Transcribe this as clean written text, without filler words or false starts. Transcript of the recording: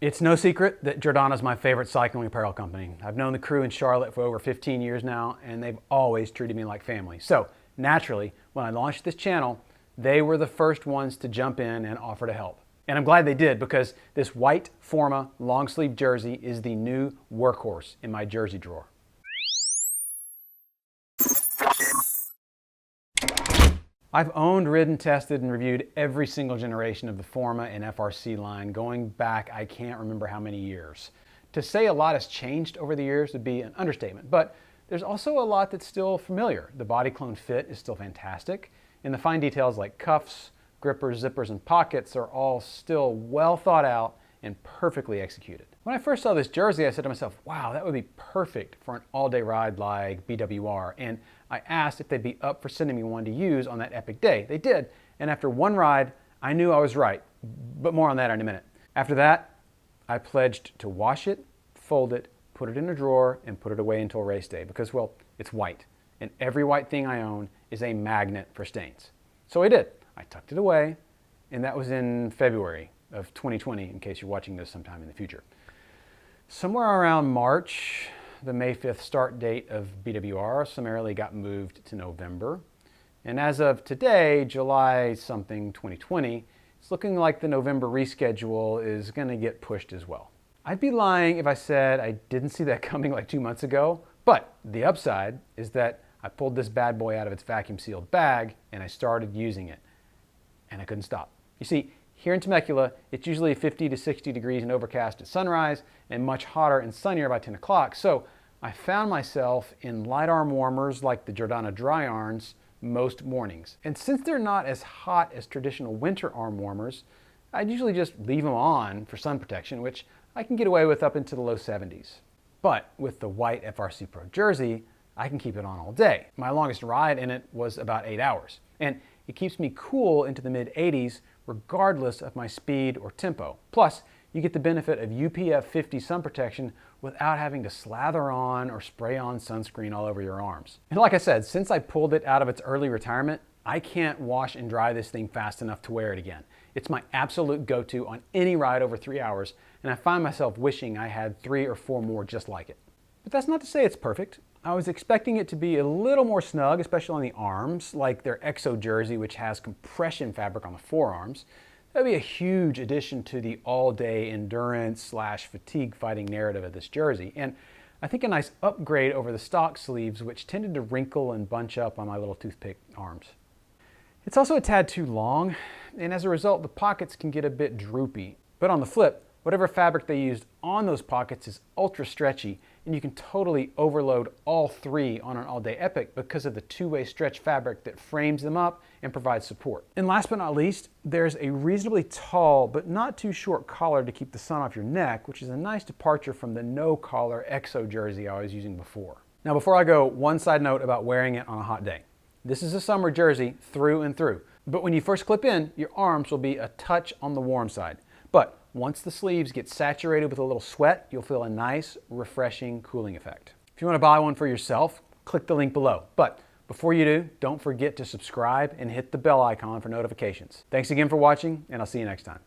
It's no secret that Giordana is my favorite cycling apparel company. I've known the crew in Charlotte for over 15 years now, and they've always treated me like family. So naturally, when I launched this channel, they were the first ones to jump in and offer to help. And I'm glad they did, because this white Forma long sleeve jersey is the new workhorse in my jersey drawer. I've owned, ridden, tested, and reviewed every single generation of the Forma and FRC line, going back I can't remember how many years. To say a lot has changed over the years would be an understatement, but there's also a lot that's still familiar. The body clone fit is still fantastic, and the fine details like cuffs, grippers, zippers, and pockets are all still well thought out and perfectly executed. When I first saw this jersey, I said to myself, wow, that would be perfect for an all-day ride like BWR, and I asked if they'd be up for sending me one to use on that epic day. They did, and after one ride, I knew I was right, but more on that in a minute. After that, I pledged to wash it, fold it, put it in a drawer, and put it away until race day because, well, it's white, and every white thing I own is a magnet for stains. So I did. I tucked it away, and that was in February of 2020, in case you're watching this sometime in the future. Somewhere around March, the May 5th start date of BWR summarily got moved to November. And as of today, July something 2020, it's looking like the November reschedule is going to get pushed as well. I'd be lying if I said I didn't see that coming like 2 months ago, but the upside is that I pulled this bad boy out of its vacuum sealed bag and I started using it. And I couldn't stop. You see, here in Temecula, it's usually 50 to 60 degrees and overcast at sunrise and much hotter and sunnier by 10 o'clock. So I found myself in light arm warmers like the Giordana dry arms most mornings. And since they're not as hot as traditional winter arm warmers, I'd usually just leave them on for sun protection, which I can get away with up into the low 70s. But with the white FRC-Pro jersey, I can keep it on all day. My longest ride in it was about 8 hours. And it keeps me cool into the mid 80s regardless of my speed or tempo. Plus, you get the benefit of Upf-50 Sun Protection without having to slather on or spray on sunscreen all over your arms. And like I said, since I pulled it out of its early retirement, I can't wash and dry this thing fast enough to wear it again. It's my absolute go-to on any ride over 3 hours, and I find myself wishing I had 3 or 4 more just like it. But that's not to say it's perfect. I was expecting it to be a little more snug, especially on the arms, like their Exo jersey, which has compression fabric on the forearms. That would be a huge addition to the all-day endurance / fatigue fighting narrative of this jersey. And I think a nice upgrade over the stock sleeves, which tended to wrinkle and bunch up on my little toothpick arms. It's also a tad too long, and as a result, the pockets can get a bit droopy. But on the flip, whatever fabric they used on those pockets is ultra stretchy, and you can totally overload all 3 on an all-day epic because of the two-way stretch fabric that frames them up and provides support. And last but not least, there's a reasonably tall but not too short collar to keep the sun off your neck, which is a nice departure from the no-collar Exo jersey I was using before. Now before I go, one side note about wearing it on a hot day. This is a summer jersey through and through, but when you first clip in, your arms will be a touch on the warm side. But once the sleeves get saturated with a little sweat, you'll feel a nice, refreshing cooling effect. If you want to buy one for yourself, click the link below. But before you do, don't forget to subscribe and hit the bell icon for notifications. Thanks again for watching, and I'll see you next time.